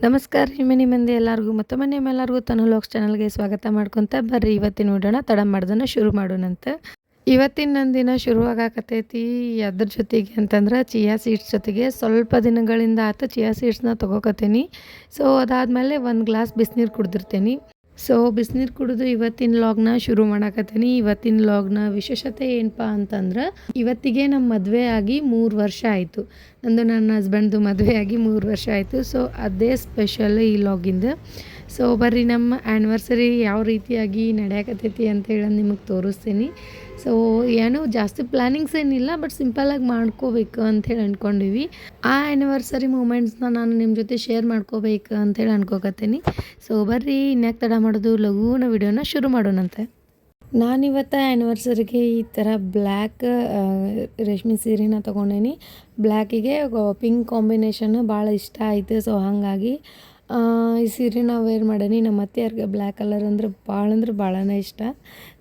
ನಮಸ್ಕಾರ ರೀ ಮನೆ ಮಂದಿ ಎಲ್ಲರಿಗೂ ಮತ್ತೊಮ್ಮೆ ನಿಮ್ಮೆಲ್ಲರಿಗೂ ತನು ಲಾಗ್ಸ್ ಚಾನಲ್ಗೆ ಸ್ವಾಗತ ಮಾಡ್ಕೊತ ಬರ್ರಿ ಇವತ್ತಿನ ನೋಡೋಣ ತಡ ಮಾಡ್ದನ ಶುರು ಮಾಡೋಣಂತ. ಇವತ್ತಿನ ನನ್ನ ದಿನ ಶುರುವಾಗಕತ್ತೈತಿ ಅದ್ರ ಜೊತೆಗೆ ಅಂತಂದ್ರೆ ಚಿಯಾ ಸೀಡ್ಸ್ ಜೊತೆಗೆ ಸ್ವಲ್ಪ ದಿನಗಳಿಂದ ಆತ ಚಿಯಾ ಸೀಡ್ಸ್ನ ತೊಗೋಕತ್ತೀನಿ. ಸೊ ಅದಾದಮೇಲೆ ಒಂದು ಗ್ಲಾಸ್ ಬಿಸಿನೀರು ಕುಡ್ದಿರ್ತೀನಿ. ಸೊ ಬಿಸಿನೀರು ಕುಡಿದು ಇವತ್ತಿನ ಲಾಗ್ನ ಶುರು ಮಾಡಾಕತ್ತೀನಿ. ಇವತ್ತಿನ ಲಾಗ್ನ ವಿಶೇಷತೆ ಏನಪ್ಪ ಅಂತಂದ್ರೆ ಇವತ್ತಿಗೆ ನಮ್ಮ ಮದುವೆ ಆಗಿ 3 ವರ್ಷ ಆಯಿತು. ನನ್ನ ಹಸ್ಬೆಂಡ್ದು ಮದುವೆ ಆಗಿ 3 ವರ್ಷ ಆಯಿತು. ಸೊ ಅದೇ ಸ್ಪೆಷಲ್ ಈ ಲಾಗಿಂದ. ಸೊ ಬರ್ರಿ ನಮ್ಮ ಆ್ಯನಿವರ್ಸರಿ ಯಾವ ರೀತಿಯಾಗಿ ನಡೆಯಕತ್ತೈತಿ ಅಂತೇಳಿ ನಿಮಗೆ ತೋರಿಸ್ತೀನಿ. ಸೊ ಏನೂ ಜಾಸ್ತಿ ಪ್ಲ್ಯಾನಿಂಗ್ಸ್ ಏನಿಲ್ಲ, ಬಟ್ ಸಿಂಪಲಾಗಿ ಮಾಡ್ಕೋಬೇಕು ಅಂಥೇಳಿ ಅಂದ್ಕೊಂಡಿವಿ. ಆ ಆ್ಯನಿವರ್ಸರಿ ಮೂಮೆಂಟ್ಸ್ನ ನಾನು ನಿಮ್ಮ ಜೊತೆ ಶೇರ್ ಮಾಡ್ಕೋಬೇಕು ಅಂಥೇಳಿ ಅನ್ಕೋಕತ್ತೀನಿ. ಸೊ ಬರ್ರಿ ಇನ್ಯಾಕೆ ತಡ ಮಾಡೋದು, ಲಘೂನ ವಿಡಿಯೋನ ಶುರು ಮಾಡೋಣಂತೆ. ನಾನಿವತ್ತು ಆ್ಯನಿವರ್ಸರಿಗೆ ಈ ಥರ ಬ್ಲ್ಯಾಕ್ ರೇಷ್ಮೆ ಸೀರೆನ ತೊಗೊಂಡೇನಿ. ಬ್ಲ್ಯಾಕಿಗೆ ಪಿಂಕ್ ಕಾಂಬಿನೇಷನ್ ಭಾಳ ಇಷ್ಟ ಆಯಿತು. ಸೊ ಹಾಗಾಗಿ ಈ ಸೀರೆನ ವೇರ್ ಮಾಡೀನಿ. ನಮ್ಮ ಅತ್ತೆಯವ್ರಿಗೆ ಬ್ಲ್ಯಾಕ್ ಕಲರ್ ಅಂದ್ರೆ ಭಾಳನೇ ಇಷ್ಟ.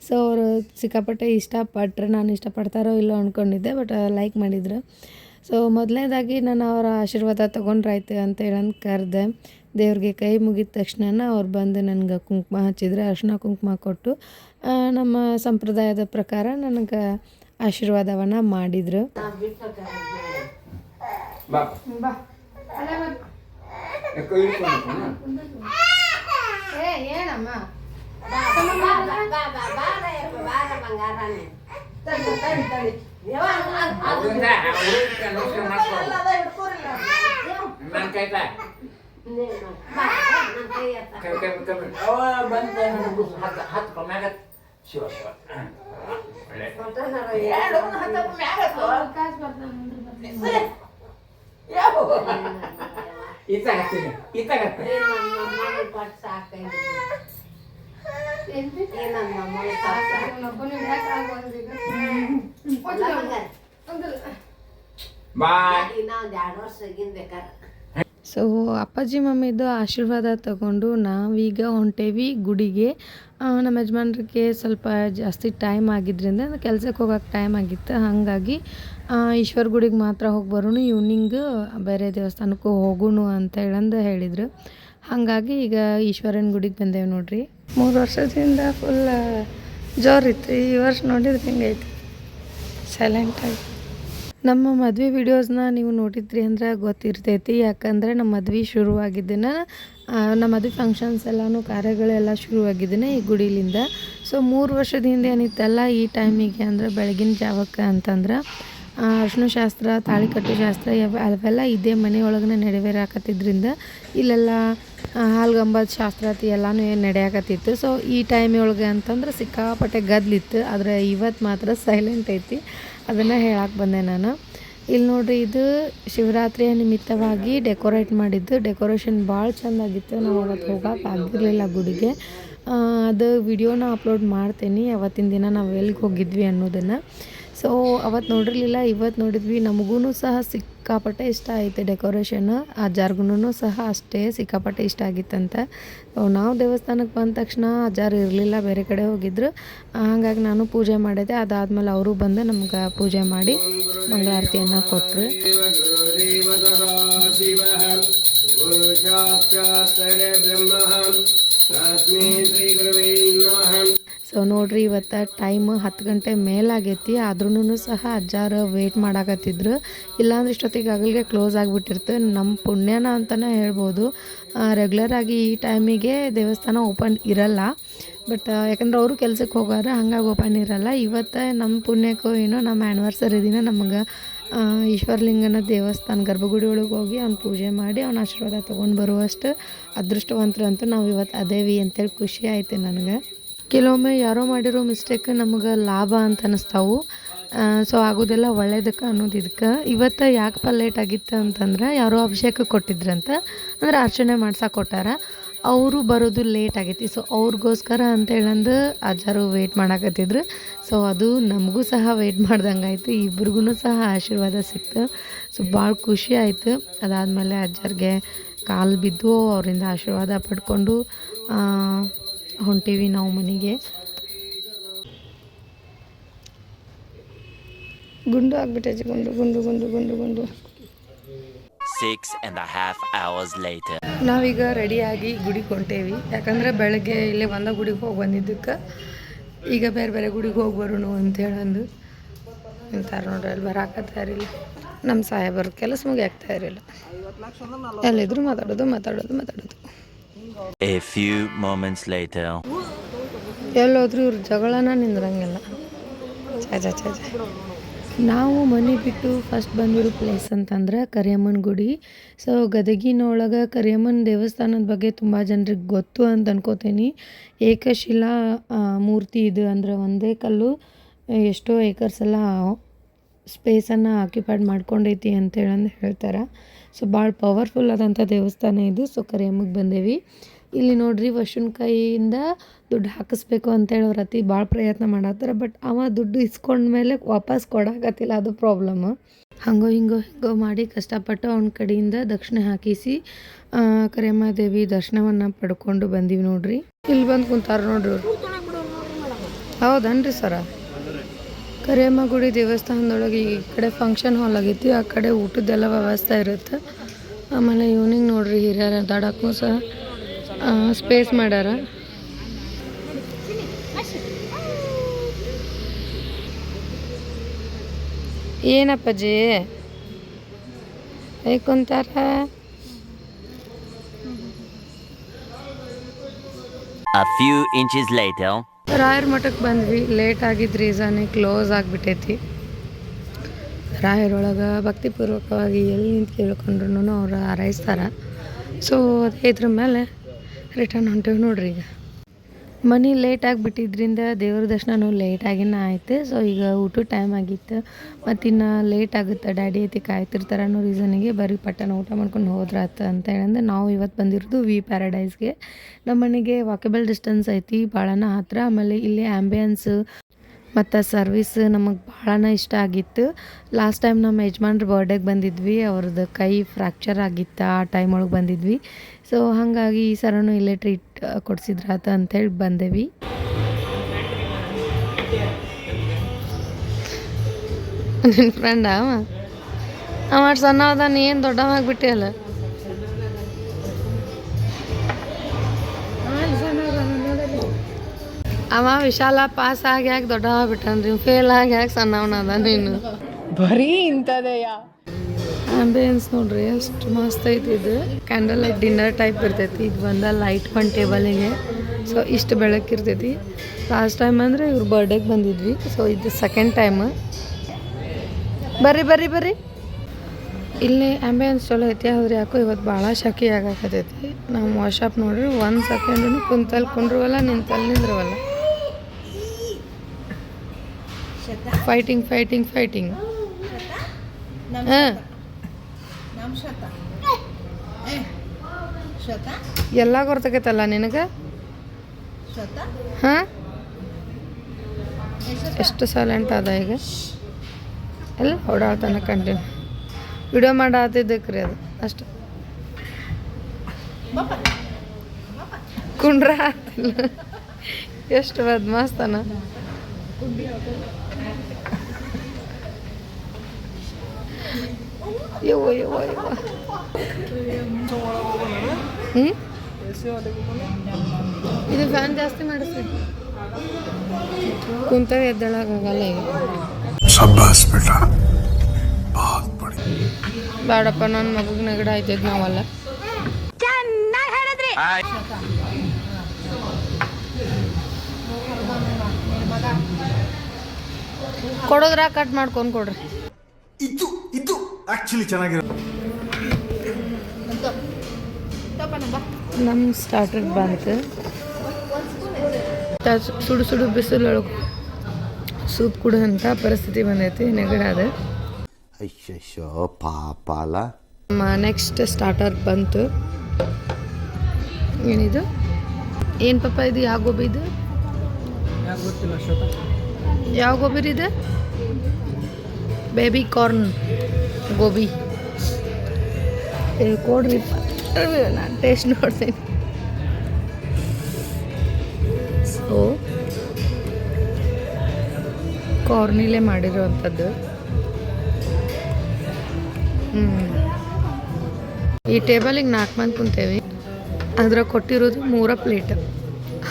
ಸೊ ಅವರು ಸಿಕ್ಕಾಪಟ್ಟೆ ಇಷ್ಟಪಟ್ಟರೆ ನಾನು ಇಷ್ಟಪಡ್ತಾರೋ ಇಲ್ಲೋ ಅಂದ್ಕೊಂಡಿದ್ದೆ, ಬಟ್ ಲೈಕ್ ಮಾಡಿದ್ರು. ಸೊ ಮೊದಲನೇದಾಗಿ ನಾನು ಅವರ ಆಶೀರ್ವಾದ ತೊಗೊಂಡ್ರಾಯ್ತು ಅಂತೇಳಿ ಕರೆದೆ. ದೇವ್ರಿಗೆ ಕೈ ಮುಗಿದ ತಕ್ಷಣ ಅವ್ರು ಬಂದು ನನಗೆ ಕುಂಕುಮ ಹಚ್ಚಿದ್ರೆ, ಅರಿಶಿನ ಕುಂಕುಮ ಕೊಟ್ಟು ನಮ್ಮ ಸಂಪ್ರದಾಯದ ಪ್ರಕಾರ ನನಗೆ ಆಶೀರ್ವಾದವನ್ನು ಮಾಡಿದರು. ಏನಮ್ಮ ಸೊ ಅಪ್ಪಾಜಿ ಮಮ್ಮಿದು ಆಶೀರ್ವಾದ ತಗೊಂಡು ನಾವೀಗ ಹೊಂಟೇವಿ ಗುಡಿಗೆ. ನಮ್ಮ ಯಜಮಾನ್ರಿಗೆ ಸ್ವಲ್ಪ ಜಾಸ್ತಿ ಟೈಮ್ ಆಗಿದ್ದರಿಂದ ಕೆಲ್ಸಕ್ಕೆ ಹೋಗೋಕೆ ಟೈಮ್ ಆಗಿತ್ತು. ಹಾಗಾಗಿ ಈಶ್ವರ ಗುಡಿಗೆ ಮಾತ್ರ ಹೋಗಿ ಬರೋಣ, ಈವ್ನಿಂಗ್ ಬೇರೆ ದೇವಸ್ಥಾನಕ್ಕೂ ಹೋಗೋಣ ಅಂತ ಹೇಳಿದರು. ಹಾಗಾಗಿ ಈಗ ಈಶ್ವರನ ಗುಡಿಗೆ ಬಂದೇವೆ ನೋಡ್ರಿ. 3 ವರ್ಷದಿಂದ ಫುಲ್ ಜೋರಿತ್ತು. ಈ ವರ್ಷ ನೋಡಿದ್ರೆ ಹೆಂಗೈತಿ, ಸೈಲೆಂಟಾಗಿ. ನಮ್ಮ ಮದುವೆ ವಿಡಿಯೋಸ್ನ ನೀವು ನೋಡಿದ್ರಿ ಅಂದ್ರೆ ಗೊತ್ತಿರ್ತೈತಿ. ಯಾಕಂದರೆ ನಮ್ಮ ಮದುವೆ ಶುರುವಾಗಿದ್ದನ ನಮ್ಮ ಮದುವೆ ಫಂಕ್ಷನ್ಸ್ ಎಲ್ಲನೂ ಕಾರ್ಯಗಳೆಲ್ಲ ಶುರುವಾಗಿದ್ದೇನೆ ಈ ಗುಡಿಲಿಂದ. ಸೊ 3 ವರ್ಷದ ಹಿಂದೆ ಏನಿತ್ತಲ್ಲ ಈ ಟೈಮಿಗೆ ಅಂದರೆ ಬೆಳಗಿನ ಜಾವಕ್ಕೆ ಅಂತಂದ್ರೆ ಅರ್ಶಿನ ಶಾಸ್ತ್ರ, ತಾಳಿ ಕಟ್ಟು ಶಾಸ್ತ್ರ ಅವೆಲ್ಲ ಇದೇ ಮನೆಯೊಳಗನೆ ನೆರವೇರಾಕತ್ತಿದ್ರಿಂದ ಇಲ್ಲೆಲ್ಲ ಹಾಲ್ಗಂಬದ ಶಾಸ್ತ್ರಾತಿ ಎಲ್ಲನೂ ಏನು ನಡೆಯಾಕತ್ತಿತ್ತು. ಸೊ ಈ ಟೈಮಿಯೊಳಗೆ ಅಂತಂದ್ರೆ ಸಿಕ್ಕಾಪಟ್ಟೆ ಗದ್ಲಿತ್ತು. ಆದರೆ ಇವತ್ತು ಮಾತ್ರ ಸೈಲೆಂಟ್ ಐತಿ. ಅದನ್ನು ಹೇಳಕ್ಕೆ ಬಂದೆ ನಾನು. ಇಲ್ಲಿ ನೋಡ್ರಿ, ಇದು ಶಿವರಾತ್ರಿಯ ನಿಮಿತ್ತವಾಗಿ ಡೆಕೋರೇಟ್ ಮಾಡಿದ್ದು. ಡೆಕೋರೇಷನ್ ಭಾಳ ಚೆಂದಾಗಿತ್ತು. ನಾವು ಅವತ್ತು ಹೋಗೋಕೆ ಆಗಿರಲಿಲ್ಲ ಗುಡಿಗೆ. ಅದು ವಿಡಿಯೋನ ಅಪ್ಲೋಡ್ ಮಾಡ್ತೀನಿ ಅವತ್ತಿನ ದಿನ ನಾವು ಎಲ್ಲಿಗೆ ಹೋಗಿದ್ವಿ ಅನ್ನೋದನ್ನು. ಸೊ ಅವತ್ತು ನೋಡಿರಲಿಲ್ಲ, ಇವತ್ತು ನೋಡಿದ್ವಿ. ನಮಗೂ ಸಹ ಸಿಕ್ಕಾಪಟ್ಟೆ ಇಷ್ಟ ಆಯಿತು ಡೆಕೋರೇಷನ್. ಅಜ್ಜಾರ್ಗೂ ಸಹ ಅಷ್ಟೇ ಸಿಕ್ಕಾಪಟ್ಟೆ ಇಷ್ಟ ಆಗಿತ್ತಂತ. ನಾವು ದೇವಸ್ಥಾನಕ್ಕೆ ಬಂದ ತಕ್ಷಣ ಅಜ್ಜಾರು ಇರಲಿಲ್ಲ, ಬೇರೆ ಕಡೆ ಹೋಗಿದ್ರು. ಹಾಗಾಗಿ ನಾನು ಪೂಜೆ ಮಾಡಿದೆ. ಅದಾದಮೇಲೆ ಅವರು ಬಂದು ನಮ್ಗೆ ಪೂಜೆ ಮಾಡಿ ಮಂಗಳಾರತಿಯನ್ನು ಕೊಟ್ಟರು. ಸೊ ನೋಡ್ರಿ, ಇವತ್ತು ಟೈಮ್ 10 ಗಂಟೆ ಮೇಲಾಗೈತಿ. ಆದ್ರೂ ಸಹ ಅಜ್ಜಾರು ವೇಟ್ ಮಾಡಾಕತ್ತಿದ್ರು. ಇಲ್ಲಾಂದ್ರೆ ಇಷ್ಟೊತ್ತಿಗೆ ಆಗಲಿಗೆ ಕ್ಲೋಸ್ ಆಗಿಬಿಟ್ಟಿರ್ತು. ನಮ್ಮ ಪುಣ್ಯನ ಅಂತಲೇ ಹೇಳ್ಬೋದು. ರೆಗ್ಯುಲರಾಗಿ ಈ ಟೈಮಿಗೆ ದೇವಸ್ಥಾನ ಓಪನ್ ಇರಲ್ಲ. ಬಟ್ ಯಾಕಂದ್ರೆ ಅವರು ಕೆಲ್ಸಕ್ಕೆ ಹೋಗಾರ, ಹಂಗಾಗಿ ಓಪನ್ ಇರಲ್ಲ. ಇವತ್ತು ನಮ್ಮ ಪುಣ್ಯಕ್ಕೂ ಏನೋ ನಮ್ಮ ಆ್ಯನಿವರ್ಸರಿ ದಿನ ನಮಗೆ ಈಶ್ವರಲಿಂಗನ ದೇವಸ್ಥಾನ ಗರ್ಭಗುಡಿ ಒಳಗೆ ಹೋಗಿ ಅವ್ನು ಪೂಜೆ ಮಾಡಿ ಅವ್ನ ಆಶೀರ್ವಾದ ತೊಗೊಂಡು ಬರುವಷ್ಟು ಅದೃಷ್ಟವಂತರು ಅಂತೂ ನಾವು ಇವತ್ತು ಅದೇವಿ ಅಂತೇಳಿ ಖುಷಿ ಆಯಿತು ನನಗೆ. ಕೆಲವೊಮ್ಮೆ ಯಾರೋ ಮಾಡಿರೋ ಮಿಸ್ಟೇಕ್ ನಮಗೆ ಲಾಭ ಅಂತ ಅನ್ನಿಸ್ತಾವು. ಸೊ ಆಗೋದೆಲ್ಲ ಒಳ್ಳೇದಕ್ಕೆ ಅನ್ನೋದು ಇದಕ್ಕೆ. ಇವತ್ತು ಯಾಕಪ್ಪ ಲೇಟ್ ಆಗಿತ್ತು ಅಂತಂದ್ರೆ ಯಾರೋ ಅಭಿಷೇಕ ಕೊಟ್ಟಿದ್ರಂತ, ಅಂದ್ರೆ ಅರ್ಚನೆ ಮಾಡ್ಸಕ್ಕೆ ಕೊಟ್ಟಾರ. ಅವರು ಬರೋದು ಲೇಟ್ ಆಗೈತಿ. ಸೊ ಅವ್ರಿಗೋಸ್ಕರ ಅಂತೇಳಂದು ಅಜ್ಜಾರು ವೆಯ್ಟ್ ಮಾಡಾಕತ್ತಿದ್ರು. ಸೊ ಅದು ನಮಗೂ ಸಹ ವೆಯ್ಟ್ ಮಾಡ್ದಂಗೆ ಆಯಿತು. ಇಬ್ರಿಗೂ ಸಹ ಆಶೀರ್ವಾದ ಸಿಕ್ತು. ಸೊ ಭಾಳ ಖುಷಿ ಆಯಿತು. ಅದಾದಮೇಲೆ ಅಜ್ಜಾರಿಗೆ ಕಾಲು ಬಿದ್ದು ಅವರಿಂದ ಆಶೀರ್ವಾದ ಪಡ್ಕೊಂಡು ಹೊಂಟೀವಿ ನಾವು ಮನೆಗೆ. ಗುಂಡು ಆಗಿಬಿಟ್ಟೈತಿ, ಗುಂಡು ಗುಂಡು ಗುಂಡು ಗುಂಡು ಗುಂಡು. 6.5 hours later. ನಾವೀಗ ರೆಡಿಯಾಗಿ ಗುಡಿಗೆ ಹೊಂಟೇವಿ. ಯಾಕಂದರೆ ಬೆಳಗ್ಗೆ ಇಲ್ಲೇ ಒಂದ ಗುಡಿಗೆ ಹೋಗಿ ಬಂದಿದ್ದಕ್ಕೆ ಈಗ ಬೇರೆ ಬೇರೆ ಗುಡಿಗೆ ಹೋಗಿ ಬರೋಣ ಅಂತೇಳಂದು ಅಂತಾರೆ ನೋಡ್ರಿ. ಅಲ್ಲಿ ಬರಾಕತ್ತಾರಿಲ್ಲ ನಮ್ಮ ಸಾಹೇಬರ ಕೆಲಸ ಮುಗಿಯಾಗ್ತಾ ಇರಲಿಲ್ಲ. ಎಲ್ಲಿದ್ರು ಮಾತಾಡೋದು. A few moments later. ಎಲ್ಲೋದ್ರೂ ಇವ್ರ ಜಗಳನ ನಿಂದ್ರಂಗಿಲ್ಲ. ಛ ನಾವು ಮನೆ ಬಿಟ್ಟು ಫಸ್ಟ್ ಬಂದಿರೋ ಪ್ಲೇಸ್ ಅಂತಂದ್ರೆ ಕರಿಯಮ್ಮನ ಗುಡಿ. ಸೊ ಗದಗಿನೊಳಗೆ ಕರಿಯಮ್ಮನ ದೇವಸ್ಥಾನದ ಬಗ್ಗೆ ತುಂಬ ಜನರಿಗೆ ಗೊತ್ತು ಅಂತ ಅನ್ಕೋತೀನಿ. ಏಕಶಿಲಾ ಮೂರ್ತಿ ಇದು ಅಂದ್ರೆ ಒಂದೇ ಕಲ್ಲು ಎಷ್ಟೋ ಏಕರ್ಸ್ ಎಲ್ಲ ಸ್ಪೇಸನ್ನು ಆಕ್ಯುಪೈಡ್ ಮಾಡ್ಕೊಂಡೈತಿ ಅಂತೇಳಿ ಹೇಳ್ತಾರೆ. ಸೊ ಭಾಳ ಪವರ್ಫುಲ್ ಆದಂಥ ದೇವಸ್ಥಾನ ಇದು. ಸೊ ಕರಿಯಮ್ಮಗೆ ಬಂದೇವಿ. ಇಲ್ಲಿ ನೋಡ್ರಿ ವರ್ಷನ ಕೈಯಿಂದ ದುಡ್ಡು ಹಾಕಿಸ್ಬೇಕು ಅಂತೇಳಿ ಅವ್ರ ಅತಿ ಭಾಳ ಪ್ರಯತ್ನ ಮಾಡತ್ತಾರೆ. ಬಟ್ ಅವ ದುಡ್ಡು ಇಸ್ಕೊಂಡ್ಮೇಲೆ ವಾಪಸ್ ಕೊಡಾಕತ್ತಿಲ್ಲ, ಅದು ಪ್ರಾಬ್ಲಮ್. ಹಿಂಗೋ ಮಾಡಿ ಕಷ್ಟಪಟ್ಟು ಅವನ ಕಡೆಯಿಂದ ದಕ್ಷಿಣೆ ಹಾಕಿಸಿ ಕರಿಯಮ್ಮ ದೇವಿ ದರ್ಶನವನ್ನು ಪಡ್ಕೊಂಡು ಬಂದೀವಿ ನೋಡ್ರಿ. ಇಲ್ಲಿ ಬಂದು ಕುಂತಾರ ನೋಡ್ರಿ ಅವ್ರು. ಹೌದನ್ರಿ ಸರ. ಕರಿಯಮ್ಮ ಗುಡಿ ದೇವಸ್ಥಾನದೊಳಗೆ ಈ ಕಡೆ ಫಂಕ್ಷನ್ ಹಾಲ್ ಆಗೈತಿ, ಆ ಕಡೆ ಊಟದ್ದೆಲ್ಲ ವ್ಯವಸ್ಥೆ ಇರುತ್ತೆ. ಆಮೇಲೆ ಈವ್ನಿಂಗ್ ನೋಡ್ರಿ ಹಿರಿಯರ ಅಡ್ಡಾಡಕ್ಕೂ ಸಹ ಸ್ಪೇಸ್ ಮಾಡ್ಯಾರ. ಏನಪ್ಪಜ್ಜಿ ಐಕೊಂತಾರ. A few inches later. ರಾಯರ ಮಠಕ್ಕೆ ಬಂದ್ವಿ. ಲೇಟ್ ಆಗಿದ್ದ ರೀಸನ್ನೇ ಕ್ಲೋಸ್ ಆಗಿಬಿಟ್ಟೈತಿ. ರಾಯರೊಳಗೆ ಭಕ್ತಿಪೂರ್ವಕವಾಗಿ ಎಲ್ಲಿ ನಿಂತು ಕೇಳ್ಕೊಂಡ್ರು ಅವ್ರು ಹಾರೈಸ್ತಾರೆ. ಸೊ ಇದ್ರ ಮೇಲೆ ರಿಟರ್ನ್ ಹೊಂಟೇವಿ ನೋಡ್ರಿ. ಈಗ ಮನೆ ಲೇಟ್ ಆಗಿಬಿಟ್ಟಿದ್ರಿಂದ ದೇವ್ರ ದರ್ಶನನೂ ಲೇಟಾಗಿನ ಆಯ್ತು. ಸೊ ಈಗ ಊಟ ಟೈಮ್ ಆಗಿತ್ತು, ಮತ್ತಿನ್ನು ಲೇಟ್ ಆಗುತ್ತೆ, ಡ್ಯಾಡಿ ಐತಿ ಕಾಯ್ತಿರ್ತಾರೆ ಅನ್ನೋ ರೀಸನಿಗೆ ಬರೀ ಪಟ್ಟಣ ಊಟ ಮಾಡ್ಕೊಂಡು ಹೋದ್ರಾತ ಅಂತ ಹೇಳಂದ್ರೆ ನಾವು ಇವತ್ತು ಬಂದಿರೋದು ವಿ ಪ್ಯಾರಡೈಸ್ಗೆ. ನಮ್ಮ ಮನೆಗೆ ವಾಕೇಬಲ್ ಡಿಸ್ಟೆನ್ಸ್ ಐತಿ, ಭಾಳನ ಹತ್ರ. ಆಮೇಲೆ ಇಲ್ಲಿ ಆ್ಯಂಬಿಯನ್ಸ್ ಮತ್ತು ಸರ್ವಿಸ್ ನಮಗೆ ಭಾಳನ ಇಷ್ಟ ಆಗಿತ್ತು. ಲಾಸ್ಟ್ ಟೈಮ್ ನಮ್ಮ ಯಜಮಾನ್ರ ಬರ್ಡೇಗೆ ಬಂದಿದ್ವಿ, ಅವ್ರದ್ದು ಕೈ ಫ್ರ್ಯಾಕ್ಚರ್ ಆಗಿತ್ತು, ಆ ಟೈಮ್ ಒಳಗೆ ಬಂದಿದ್ವಿ. ಸೊ ಹಾಗಾಗಿ ಈ ಸರನೂ ಇಲ್ಲೇ ಟ್ರೀಟ್ ಕೊಡಿಸಿದ್ರಾತ ಅಂಥೇಳಿ ಬಂದೇವಿ. ನಿನ್ನ ಫ್ರೆಂಡ ಅವ ಸಣ್ಣ ಅದಾನ, ಏನು ದೊಡ್ಡವಾಗಿಬಿಟ್ಟೆ ಅಲ್ಲ. ಅವ ವಿಶಾಲ ಪಾಸ್ ಆಗಿ ಯಾಕೆ ದೊಡ್ಡವಾಗ್ಬಿಟ್ಟನ್ರಿ, ಫೇಲ್ ಆಗಿ ಯಾಕೆ ಸಣ್ಣವನದ. ನೀನು ಬರೀ ಇಂಥದೆಯ ಆಂಬಿಯನ್ಸ್ ನೋಡ್ರಿ ಎಷ್ಟು ಮಸ್ತ್ ಐತಿ. ಇದು ಕ್ಯಾಂಡಲ್ ಲೈಟ್ ಡಿನ್ನರ್ ಟೈಪ್ ಇರ್ತೈತಿ. ಇದು ಬಂದ ಲೈಟ್ ಒಂದು ಟೇಬಲಿಗೆ. ಸೊ ಇಷ್ಟು ಬೆಳಕಿರ್ತೈತಿ. ಲಾಸ್ಟ್ ಟೈಮ್ ಅಂದರೆ ಇವ್ರ ಬರ್ಡೇಗೆ ಬಂದಿದ್ವಿ. ಸೊ ಇದು ಸೆಕೆಂಡ್ ಟೈಮ್. ಬರ್ರಿ ಇಲ್ಲಿ ಆಂಬಿಯನ್ಸ್ ಚಲೋ ಐತಿ. ಆದ್ರೆ ಯಾಕೋ ಇವತ್ತು ಭಾಳ ಶೆಕೆ ಆಗಾಕತೈತಿ. ನಾವು ವಾಶಾಪ್ ನೋಡ್ರಿ 1 ಸೆಕೆಂಡೂ ಕುಂತಲ್ಲಿ ಕುಂಡ್ರವಲ್ಲ, ನಿಂತಲ್ಲಿ ನಿಂದ್ರವಲ್ಲ. ಫೈಟಿಂಗ್ ಎಲ್ಲ ಗೊತ್ತಾಗೈತಲ್ಲ ನಿನಗೆ. ಹಾಂ ಎಷ್ಟು ಸೈಲೆಂಟ್ ಅದ ಈಗ. ಎಲ್ಲ ಓಡಾಡ್ತಾನೆ ಕಂಟಿನ್ಯೂ. ವಿಡಿಯೋ ಮಾಡತ್ತಿದ್ದಕ್ಕೆ ರೀ ಅದು ಅಷ್ಟು. ಕುಂಡ್ರ ಎಷ್ಟು ಬದ್ಮಾಸ್ತಾನ. ಯವ್ವ ಇದು ಫ್ಯಾನ್ ಜಾಸ್ತಿ ಮಾಡಿಸ್ರಿ. ಕುಂತವೆ ಎದ್ದೇಳಕ್ಕಾಗಲ್ಲ ಈಗ. ಬೇಡಪ್ಪ, ನನ್ನ ಮಗುಗೆ ನೆಗಡಿ ಆಯ್ತೈತೆ. ನಾವಲ್ಲ ಕೊಡೋದ್ರ ಕಟ್ ಮಾಡ್ಕೊಂಡು ಕೊಡ್ರಿ. ಇದು ಆಕ್ಚುಲಿ ಚೆನ್ನಾಗಿರೋ. ನಮ್ಮ ಸ್ಟಾರ್ಟರ್ ಬಂತು. ಸುಡು ಬಿಸಿಲೊಳಗೆ ಸೂಪ್ ಕುಡುವಂಥ ಪರಿಸ್ಥಿತಿ ಬಂದೈತಿ. ನೆಗಡಾದ. ಅಯ್ಯೋ ಪಾಪ ಅಲ್ಲ. ನಮ್ಮ ನೆಕ್ಸ್ಟ್ ಸ್ಟಾರ್ಟರ್ ಬಂತು. ಏನಿದು? ಏನು ಪಾಪ ಇದು? ಯಾವ ಗೋಬಿ ಇದು? ಯಾವ ಗೋಬಿ ಇದೆ? Baby corn gobi. ಕೊಡ್ರಿ, ನಾನು ಟೇಸ್ಟ್ ನೋಡ್ತೀನಿ. ಸೊ ಕಾರ್ನಿಲೇ ಮಾಡಿರೋವಂಥದ್ದು. ಈ ಟೇಬಲಿಗೆ 4 ಮಂದಿ ಕುಂತೇವಿ. ಅದ್ರಾಗ ಕೊಟ್ಟಿರೋದು 3 ಪ್ಲೇಟ್.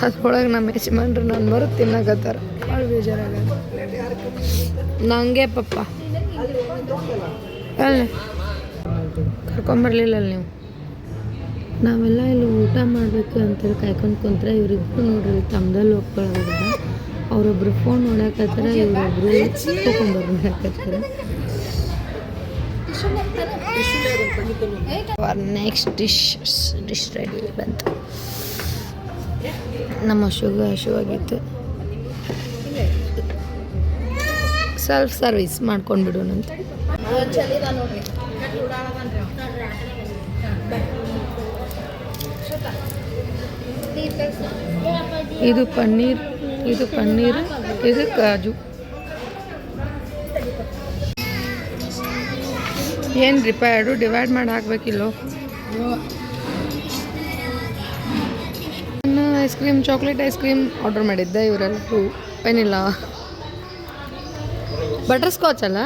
ಅದ್ರೊಳಗೆ ನಮ್ಮ ಯಜಮಾನ್ರು ನಾನು ಬರೋದು ತಿನ್ನಕತ್ತಾರ. ಭಾಳ ಬೇಜಾರಾಗ ನಂಗೆ ಪಪ್ಪ ಅಲ್ಲ ಕರ್ಕೊಂಬರ್ಲಿಲ್ಲ ನೀವು. ನಾವೆಲ್ಲ ಇಲ್ಲಿ ಊಟ ಮಾಡಬೇಕು ಅಂತೇಳಿ ಕಾಯ್ಕೊಂಡು ಕುಂತ್ರೆ ಇವ್ರಿಬ್ರು ನೋಡ್ರಿ ತಮ್ದಲ್ಲಿ ಒಪ್ಕೊಳ್ಳೋದ. ಅವರೊಬ್ರು ಫೋನ್ ನೋಡಕತ್ತಾರ, ಇವರೊಬ್ರು ತೊಗೊಂಬರ್ಬೇಕಾಗ್ತಾರೆ. ನೆಕ್ಸ್ಟ್ ಡಿಶ್ ರೆಡಿ ಬಂತು. ನಮ್ಮ ಹಶುವಾಗಿತ್ತು. ಸೆಲ್ಫ್ ಸರ್ವಿಸ್ ಮಾಡ್ಕೊಂಡು ಬಿಡೋಣಂತ. ಇದು ಪನ್ನೀರ್, ಇದು ಕಾಜು. ಏನು ರೀಪ ಎರಡು ಡಿವೈಡ್ ಮಾಡಿ ಹಾಕ್ಬೇಕಿಲ್ಲೋ. ನಾನು ice cream, chocolate ice cream order ಮಾಡಿದ್ದೆ. ಇವರೆಲ್ಲರೂ ವೆನಿಲಾ, ಬಟರ್ ಸ್ಕಾಚ್ ಅಲ್ಲ.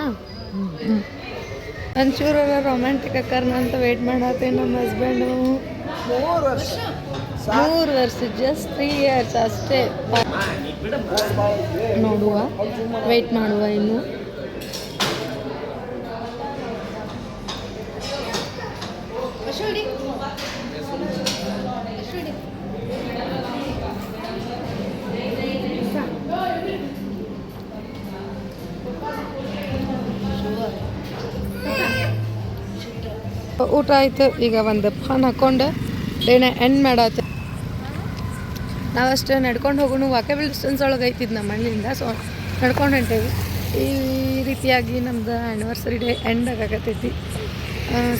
ಒಂಚೂರೆಲ್ಲ ರೊಮ್ಯಾಂಟಿಕ್ ಅಕ್ಕಾರನ ಅಂತ ವೆಯ್ಟ್ ಮಾಡತ್ತೆ ನಮ್ಮ ಹಸ್ಬೆಂಡು. 3 ವರ್ಷ ಜಸ್ಟ್ 3 ಇಯರ್ಸ್ ಅಷ್ಟೇ. ನೋಡುವ, ವೆಯ್ಟ್ ಮಾಡುವ ಇನ್ನು. ಊಟ ಆಯಿತು. ಈಗ ಒಂದು ಫಾನ್ ಹಾಕ್ಕೊಂಡು ಡೇನ ಎಂಡ್ ಮಾಡತ್ತೆ. ನಾವಷ್ಟು ನಡ್ಕೊಂಡು ಹೋಗೋಣ. ವಾಕೇಬಲ್ ಡಿಸ್ಟೆನ್ಸ್ ಒಳಗೆ ಐತಿದ್ದು ನಮ್ಮ ಮನೆಯಿಂದ. ಸೊ ನಡ್ಕೊಂಡು ಹೊಂಟೇವಿ. ಈ ರೀತಿಯಾಗಿ ನಮ್ದು anniversary day end ಆಗಕತ್ತೈತಿ.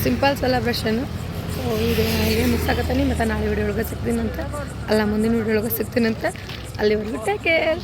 Simple ಸೆಲೆಬ್ರೇಷನ್ನು. So ಇದು ಇದೇ ಮಿಸ್ ಆಗತ್ತೀನಿ. ಮತ್ತು ನಾಳೆ ವಿಡಿಯೋ ಒಳಗೆ ಸಿಗ್ತೀನಂತ, ಅಲ್ಲ ಮುಂದಿನ ವಿಡಿಯೋ ಒಳಗೆ ಸಿಗ್ತೀನಂತ. ಅಲ್ಲಿವರೆಗೂ ಟೇಕ್ ಕೇರ್.